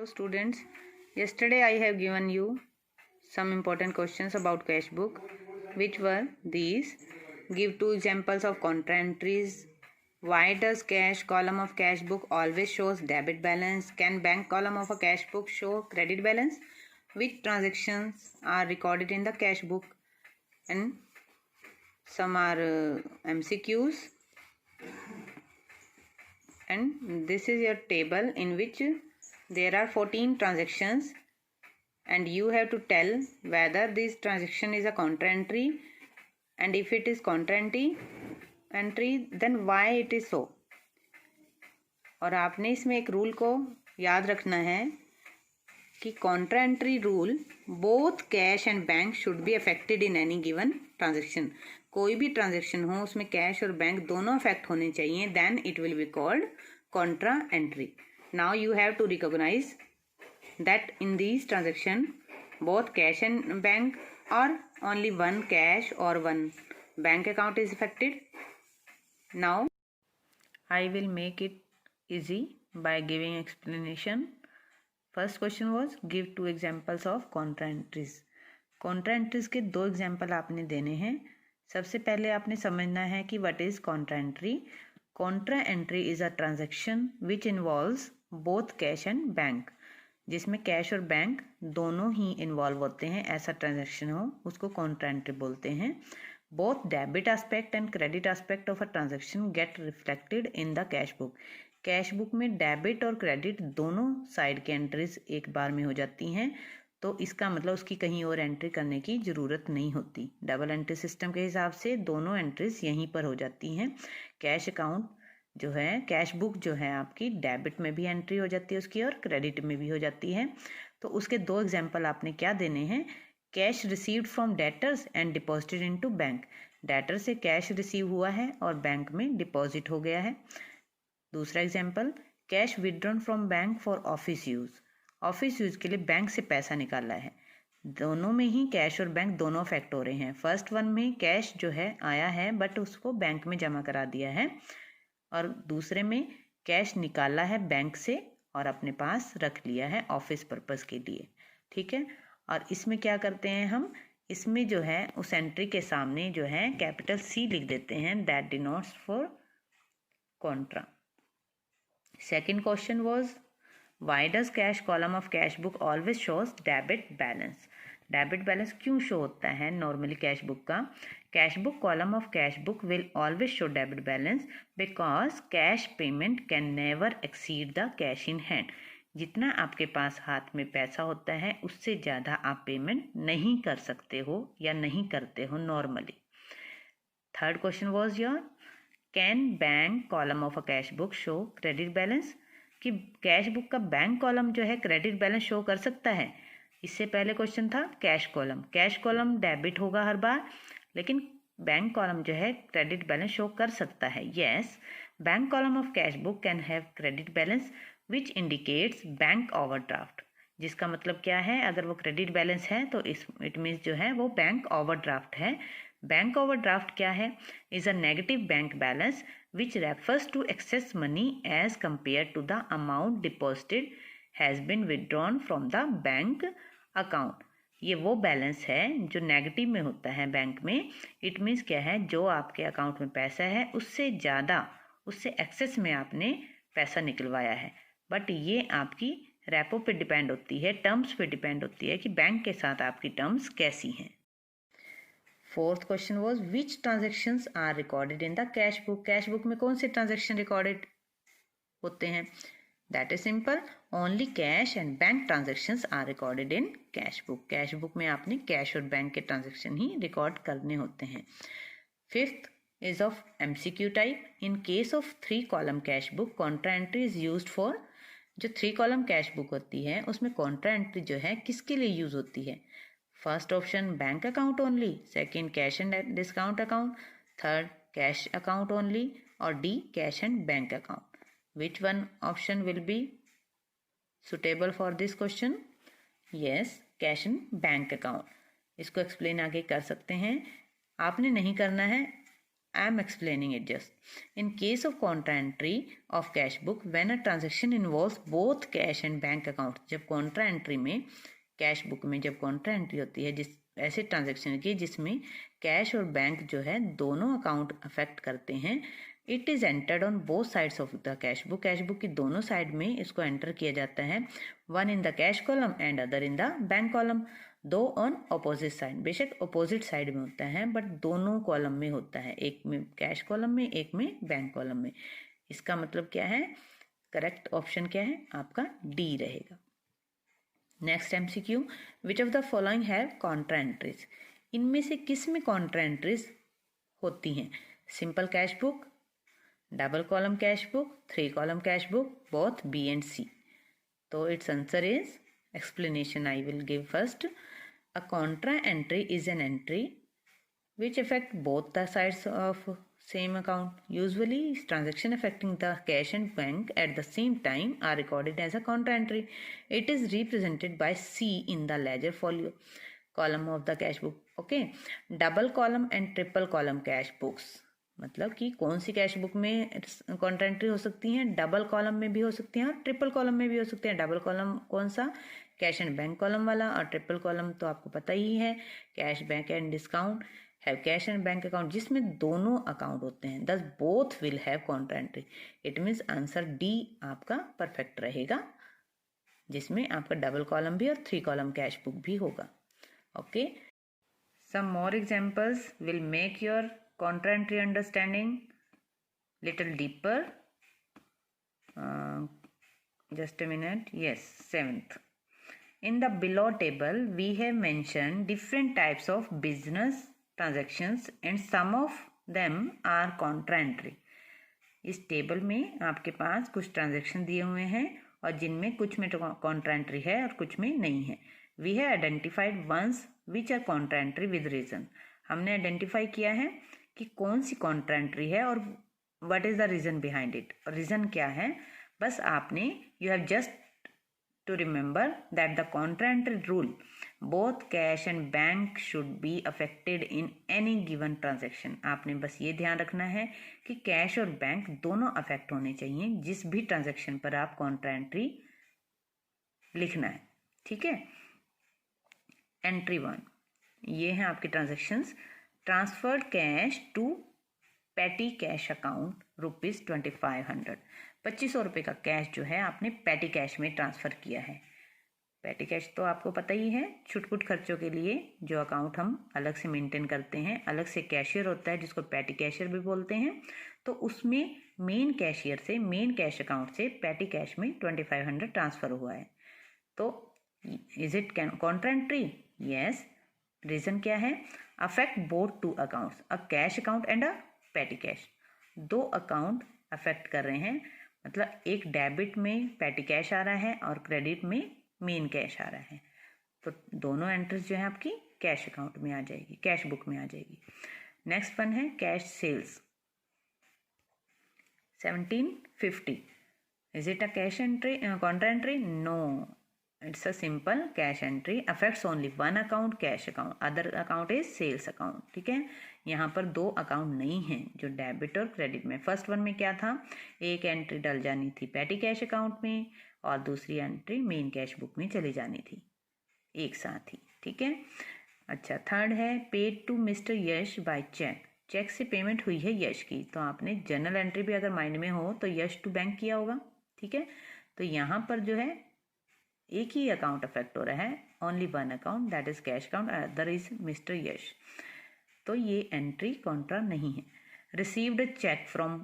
Hello students, yesterday I have given you some important questions about cash book. Which were these? Give two examples of contra entries. Why does cash column of cash book always shows debit balance? Can bank column of a cash book show credit balance? Which transactions are recorded in the cash book? And some are MCQs. And this is your table in which there are 14 transactions and you have to tell whether this transaction is a contra entry, and if it is contra entry then why it is so. और आपने इसमें एक rule को याद रखना है कि contra entry rule both cash and bank should be affected in any given transaction. कोई भी ट्रांजेक्शन हो उसमें कैश और बैंक दोनों अफेक्ट होने चाहिए, then it will be called contra entry. Now you have to recognize that in these transaction both cash and bank or only one cash or one bank account is affected. Now I will make it easy by giving explanation. First question was give two examples of contra entries. contra entries के दो example आपने देने हैं. सबसे पहले आपने समझना है कि what is contra entry. contra entry is a transaction which involves both cash and bank. जिसमें कैश और बैंक दोनों ही इन्वॉल्व होते हैं, ऐसा ट्रांजैक्शन हो उसको कॉन्ट्रा एंट्री बोलते हैं. Both debit aspect and credit aspect of a transaction gate reflected in the cash book. Cash book में डेबिट और क्रेडिट दोनों साइड के एंट्रीज एक बार में हो जाती हैं, तो इसका मतलब उसकी कहीं और एंट्री करने की ज़रूरत नहीं होती. डबल एंट्री सिस्टम के हिसाब से दोनों एंट्रीज यहीं पर हो जाती हैं. कैश अकाउंट जो है, कैश बुक जो है आपकी डेबिट में भी एंट्री हो जाती है उसकी और क्रेडिट में भी हो जाती है. तो उसके दो एग्जांपल आपने क्या देने हैं. Cash received from debtors and deposited into bank. Debtor से कैश रिसीव हुआ है और बैंक में डिपॉजिट हो गया है. दूसरा example cash withdrawn from bank for office use. Office use के लिए बैंक से पैसा निकाला है. दोनों में ही कैश और बैंक दोनों अफेक्ट हो रहे हैं. फर्स्ट वन में कैश जो है आया है बट उसको बैंक में जमा करा दिया है, और दूसरे में कैश निकाला है बैंक से और अपने पास रख लिया है ऑफिस पर्पस के लिए. ठीक है. और इसमें क्या करते हैं हम, इसमें जो है उस एंट्री के सामने जो है कैपिटल C लिख देते हैं, that denotes for Contra. Second question was why does cash column of cash book always shows debit balance. Debit balance क्यों शो होता है नॉर्मली कैश बुक का. Cash book column of cash book will always show debit balance because cash payment can never exceed the cash in hand. जितना आपके पास हाथ में पैसा होता है उससे ज़्यादा आप पेमेंट नहीं कर सकते हो या नहीं करते हो normally. Third question was your can bank column of a cash book show credit balance. कि कैश बुक का बैंक कॉलम जो है क्रेडिट बैलेंस शो कर सकता है. इससे पहले क्वेश्चन था cash column. Cash column debit होगा हर बार, लेकिन बैंक कॉलम जो है क्रेडिट बैलेंस शो कर सकता है. Yes, bank column of cash book can have credit balance which indicates bank overdraft. जिसका मतलब क्या है, अगर वो क्रेडिट बैलेंस है तो इट मीन्स जो है वो बैंक ओवरड्राफ्ट है. बैंक ओवरड्राफ्ट क्या है, is a negative bank balance which refers to excess money as compared to the amount deposited has been withdrawn from the bank account. ये वो बैलेंस है जो नेगेटिव में होता है बैंक में. इट मीन्स क्या है, जो आपके अकाउंट में पैसा है उससे ज़्यादा, उससे एक्सेस में आपने पैसा निकलवाया है. बट ये आपकी रेपो पे डिपेंड होती है, टर्म्स पे डिपेंड होती है कि बैंक के साथ आपकी टर्म्स कैसी हैं. Fourth question was which transactions are recorded in the cash book. Cash book में कौन से ट्रांजेक्शन रिकॉर्डेड होते हैं. That is simple, only cash and bank transactions are recorded in cash book. Cash book में आपने cash और bank के transaction ही record करने होते हैं. Fifth is of MCQ type. In case of 3 column cash book Contra entry is used for. जो 3 column cash book होती है उसमें कॉन्ट्रा एंट्री जो है किसके लिए यूज होती है. First option bank account only, second cash and discount account, third cash account only, और D cash and bank account. Which one option will be suitable for this question. Yes, cash and bank account. इसको explain आगे कर सकते हैं. आपने नहीं करना है, I am explaining it just. In case of contra entry of cash book, when a transaction involves both cash and bank account, जब contra entry में कैश बुक में जब contra entry होती है जिस ऐसे ट्रांजेक्शन की जिसमें कैश और बैंक जो है दोनों अकाउंट अफेक्ट करते हैं, it is entered on both sides of the cash book की दोनों साइड में इसको एंटर किया जाता है, one in the cash column and other in the bank column, दो ऑन अपोजिट साइड, बेशक अपोजिट साइड में होता है बट दोनों कॉलम में होता है, एक में कैश कॉलम में एक में बैंक कॉलम में। इसका मतलब क्या है, करेक्ट ऑप्शन क्या है आपका डी रहेगा। Next MCQ, which of the following have contra entries, इनमें से किस में कॉन्ट्रा एंट्रीज होती हैं, simple cash book, double column cash book, 3 column cash book, both B and C. तो its answer is, explanation I will give first. A contra entry is an entry which affect both the sides of same account. Usually transaction affecting the cash and bank at the same time are recorded as a contra entry. It is represented by C in the ledger folio column of the cash book. Okay, double column and triple column cash books, मतलब कि कौन सी cash book में Contra entry हो सकती हैं, double column में भी हो सकती हैं और ट्रिपल कॉलम में भी हो सकते हैं। डबल कॉलम कौन सा, कैश एंड बैंक कॉलम वाला, और ट्रिपल कॉलम तो आपको पता ही है, cash bank and discount have cash and bank account, जिसमें दोनों अकाउंट होते हैं, दस both will have Contra entry. It means answer D आपका परफेक्ट रहेगा, जिसमें आपका डबल कॉलम भी और 3 कॉलम कैश बुक भी होगा। Okay, some more examples will make your contra entry understanding little deeper. Just a minute. Yes, 7th. In the below table we have mentioned different types of business transactions and some of them are contra entry. इस table में आपके पास कुछ transaction दिए हुए हैं और जिनमें कुछ में कॉन्ट्रा एंट्री है और कुछ में नहीं है। We have identified ones which are contra entry with reason, हमने आइडेंटिफाई किया है कि कौन सी कॉन्ट्रा एंट्री है और what is the reason behind it, और रीजन क्या है, बस आपने you have just to remember that the contra entry rule both cash and bank should be affected in any given transaction. आपने बस ये ध्यान रखना है कि कैश और बैंक दोनों अफेक्ट होने चाहिए जिस भी ट्रांजेक्शन पर आप कॉन्ट्रा एंट्री लिखना है, ठीक है। एंट्री 1, ये हैं आपके transactions. Transferred cash to petty cash account ₹2500, 2500 रुपये का कैश जो है आपने पैटी कैश में ट्रांसफ़र किया है। पैटी कैश तो आपको पता ही है, छुटपुट खर्चों के लिए जो अकाउंट हम अलग से मेंटेन करते हैं, अलग से कैशियर होता है जिसको पैटी कैशियर भी बोलते हैं, तो उसमें मेन कैशियर से, मेन कैश अकाउंट से पैटी कैश में 2500 ट्रांसफ़र हुआ है। तो is it contra entry? Yes. Reason क्या है, affect both two accounts, a cash account and a petty cash, दो अकाउंट अफेक्ट कर रहे हैं, मतलब एक डेबिट में पैटी कैश आ रहा है और क्रेडिट में मेन कैश आ रहा है, तो दोनों एंट्रीज जो है आपकी कैश अकाउंट में आ जाएगी, कैश बुक में आ जाएगी। नेक्स्ट वन है cash sales 1750, is it a cash entry, contra entry? No, it's a simple cash entry, affects only one account, cash account, other account is sales account, ठीक है। यहाँ पर दो अकाउंट नहीं हैं जो डेबिट और क्रेडिट में। फर्स्ट वन में क्या था, एक एंट्री डल जानी थी पैटी कैश अकाउंट में और दूसरी एंट्री मेन कैश बुक में चली जानी थी एक साथ ही, ठीक है। अच्छा, थर्ड है paid to mister Yash by cheque, cheque से पेमेंट हुई है यश की, तो आपने जर्नल एंट्री भी अगर माइंड में हो तो यश टू बैंक किया होगा, ठीक है। तो यहाँ पर जो है एक ही अकाउंट अफेक्ट हो रहा है, only one account, that is cash account, other is mister Yash, तो ये एंट्री कॉन्ट्रा नहीं है। Received cheque from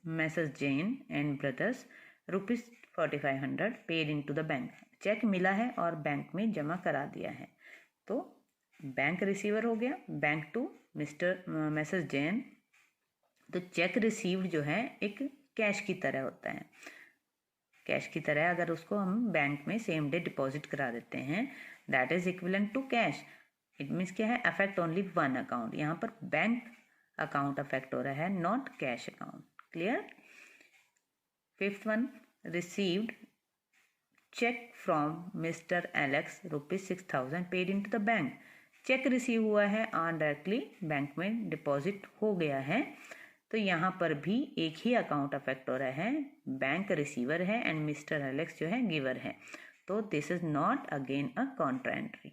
messrs Jain and brothers ₹4500 paid into the bank, cheque मिला है और बैंक में जमा करा दिया है, तो बैंक रिसीवर हो गया, बैंक टू मिस्टर मैसेज जैन। तो चेक रिसीव्ड जो है एक कैश की तरह होता है, कैश की तरह अगर उसको हम बैंक में सेम डे डिपॉजिट करा देते हैं, that is equivalent to cash. It means क्या है, अफेक्ट ओनली वन अकाउंट, यहाँ पर बैंक अकाउंट अफेक्ट हो रहा है, not cash account. Clear? Fifth one, received cheque from mister Alex ₹6000 paid into the bank, cheque receive हुआ है और डायरेक्टली बैंक में डिपॉजिट हो गया है, तो यहाँ पर भी एक ही अकाउंट अफेक्ट हो रहा है, बैंक रिसीवर है एंड मिस्टर एलेक्स जो है गिवर है, तो this is not again a contra entry.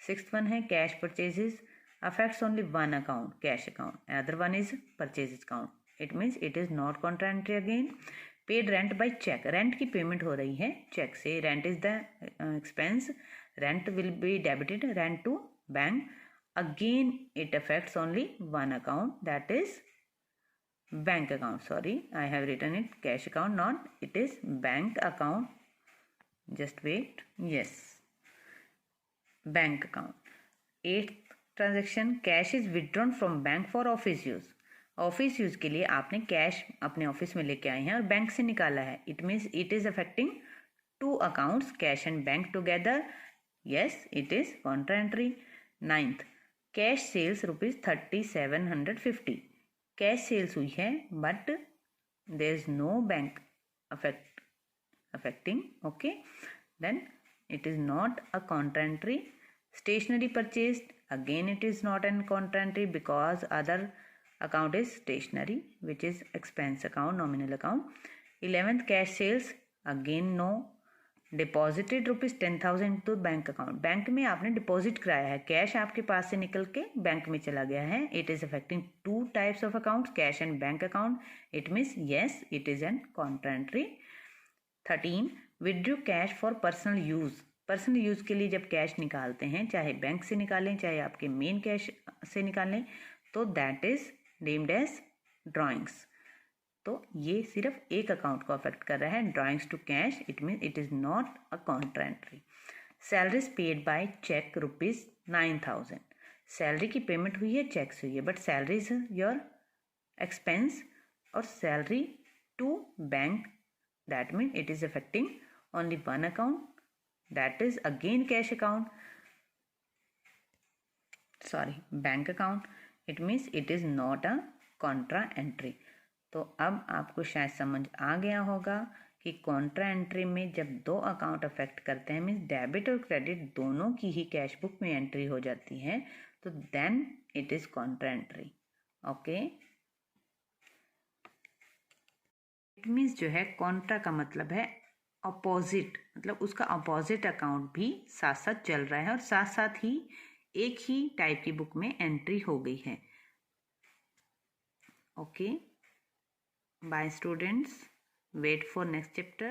6th one है cash purchases affects only one account, cash account, other one is purchases account, it means it is not contra entry again। paid rent by check, rent की payment हो रही है cheque से, rent is the expense, rent will be debited, rent to bank, again it affects only one account, that is bank account, sorry I have written it cash account, not it is bank account, just wait, yes bank account। 8th transaction cash is withdrawn from bank for office use, office use के लिए आपने cash अपने office में लेके आए हैं और bank से निकाला है, it means it is affecting 2 accounts cash and bank together, yes it is contra entry. 9th cash sales ₹3750, cash sales हुई है but there is no bank affecting, okay, then it is not a contra entry। stationery purchased, again it is not an contra entry because other account is stationery which is expense account, nominal account। 11th cash sales, again no। Deposited ₹10,000 to bank account, bank में आपने deposit कराया है, cash आपके पास से निकल के bank में चला गया है, it is affecting 2 types of account, cash and bank account, it means yes it is an Contra entry. 13 withdrew cash for personal use, personal use के लिए जब कैश निकालते हैं, चाहे बैंक से निकालें चाहे आपके मेन कैश से निकालें, तो that is named as drawings, तो ये सिर्फ एक अकाउंट को अफेक्ट कर रहा है, drawings to cash, it mean it is not a contra entry. Salaries paid by cheque ₹9,000, salary की पेमेंट हुई है चेक से हुई है, but salary is your expense और salary to bank, that mean it is affecting only one account, that is again cash account, sorry bank account, it means it is not a contra entry. तो अब आपको शायद समझ आ गया होगा कि Contra entry में जब 2 अकाउंट अफेक्ट करते हैं, मीन्स डेबिट और क्रेडिट दोनों की ही कैश बुक में एंट्री हो जाती है, तो then it is contra entry, okay. It means जो है कॉन्ट्रा का मतलब है अपोजिट, मतलब उसका अपोजिट अकाउंट भी साथ साथ चल रहा है और साथ साथ ही एक ही टाइप की बुक में एंट्री हो गई है, okay. Bye students, wait for next chapter।